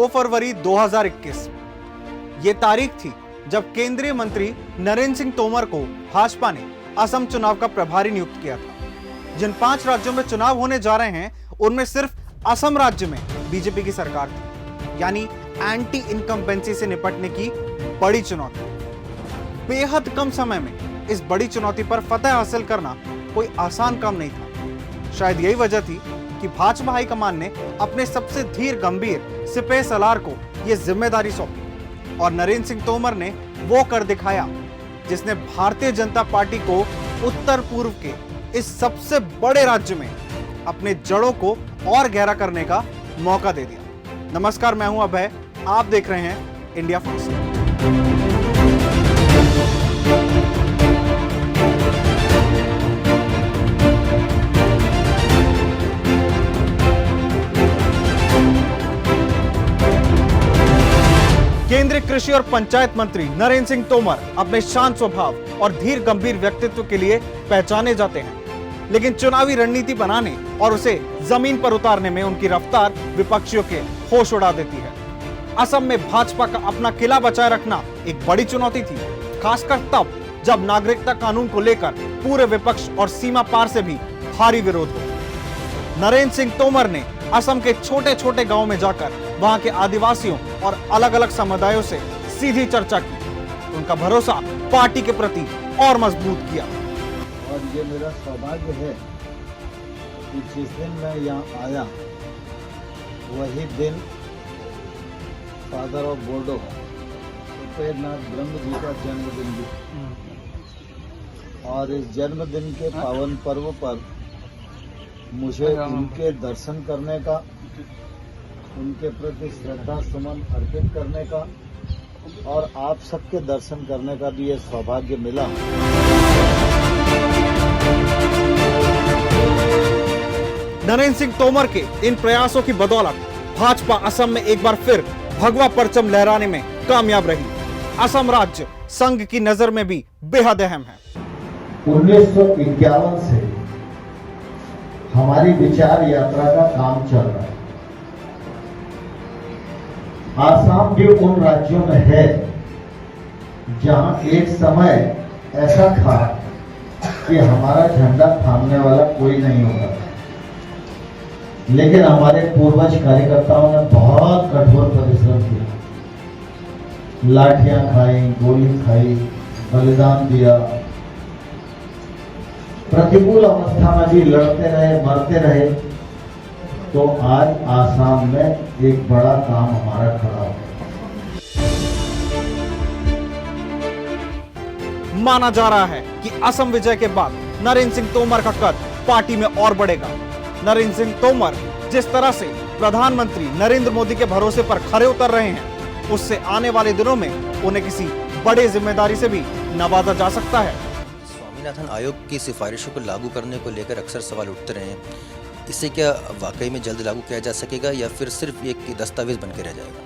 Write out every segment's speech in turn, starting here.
2 फरवरी 2021 ये तारीख थी जब केंद्रीय मंत्री नरेंद्र सिंह तोमर को भाजपा ने असम चुनाव का प्रभारी नियुक्त किया था। जिन 5 राज्यों में चुनाव होने जा रहे हैं उनमें सिर्फ असम राज्य में बीजेपी की सरकार थी, यानी एंटी इनकम्बेंसी से निपटने की बड़ी चुनौती। बेहद कम समय में इस बड़ी चुनौती पर फतह हासिल करना कोई आसान काम नहीं था। शायद यही वजह थी कि भाजपा हाईकमान ने अपने सबसे धीर गंभीर सिपह सलार को यह जिम्मेदारी सौंपी और नरेंद्र सिंह तोमर ने वो कर दिखाया जिसने भारतीय जनता पार्टी को उत्तर पूर्व के इस सबसे बड़े राज्य में अपने जड़ों को और गहरा करने का मौका दे दिया। नमस्कार, मैं हूं अभय, आप देख रहे हैं इंडिया फर्स्ट। केंद्रीय कृषि और पंचायत मंत्री नरेंद्र सिंह तोमर अपने शांत स्वभाव और धीर गंभीर व्यक्तित्व के लिए पहचाने जाते हैं, लेकिन चुनावी रणनीति बनाने और उसे जमीन पर उतारने में उनकी रफ्तार विपक्षियों के होश उड़ा देती है। असम में भाजपा का अपना किला बचाए रखना एक बड़ी चुनौती थी, खासकर तब जब नागरिकता कानून को लेकर पूरे विपक्ष और सीमा पार से भी भारी विरोध हो। नरेंद्र सिंह तोमर ने असम के छोटे छोटे गांव में जाकर वहां के आदिवासियों और अलग अलग समुदायों से सीधी चर्चा की, उनका भरोसा पार्टी के प्रति और मजबूत किया। और ये मेरा सौभाग्य है कि जिस दिन मैं यहाँ आया वही दिन फादर ऑफ बोर्डो सुपेरनाथ ब्रह्म जी का जन्मदिन भी, और इस जन्मदिन के पावन पर्व पर मुझे उनके दर्शन करने का, उनके प्रति श्रद्धा सुमन अर्पित करने का और आप सबके दर्शन करने का भी ये सौभाग्य मिला। नरेंद्र सिंह तोमर के इन प्रयासों की बदौलत भाजपा असम में एक बार फिर भगवा परचम लहराने में कामयाब रही। असम राज्य संघ की नजर में भी बेहद अहम है। 1951 से हमारी विचार यात्रा का काम चल रहा है। आसाम भी उन राज्यों में है जहां एक समय ऐसा था कि हमारा झंडा थामने वाला कोई नहीं होता था, लेकिन हमारे पूर्वज कार्यकर्ताओं ने बहुत कठोर परिश्रम किया, लाठियां खाई, गोली खाई, बलिदान दिया, प्रतिकूल अवस्था में भी लड़ते रहे, मरते रहे, तो आज आसाम में एक बड़ा काम हमारा खड़ा हो गया। माना जा रहा है कि असम विजय के बाद नरेंद्र सिंह तोमर का कद पार्टी में और बढ़ेगा। नरेंद्र सिंह तोमर जिस तरह से प्रधानमंत्री नरेंद्र मोदी के भरोसे पर खरे उतर रहे हैं, उससे आने वाले दिनों में उन्हें किसी बड़े जिम्मेदारी से भी नवाजा जा सकता है। स्वामीनाथन आयोग की सिफारिशों को लागू करने को लेकर अक्सर सवाल उठते रहे हैं। इसे क्या वाकई में जल्द लागू किया जा सकेगा या फिर सिर्फ एक दस्तावेज बन के रह जाएगा?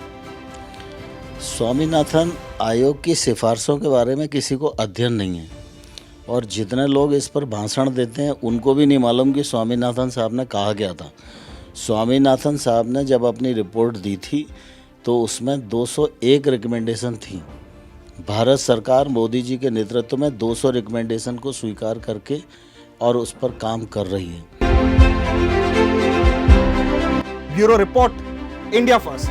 स्वामीनाथन आयोग की सिफारिशों के बारे में किसी को अध्ययन नहीं है, और जितने लोग इस पर भाषण देते हैं उनको भी नहीं मालूम कि स्वामीनाथन साहब ने कहा गया था। स्वामीनाथन साहब ने जब अपनी रिपोर्ट दी थी तो उसमें 201 रिकमेंडेशन थी। भारत सरकार मोदी जी के नेतृत्व में 200 रिकमेंडेशन को स्वीकार करके और उस पर काम कर रही है। Bureau report, India first.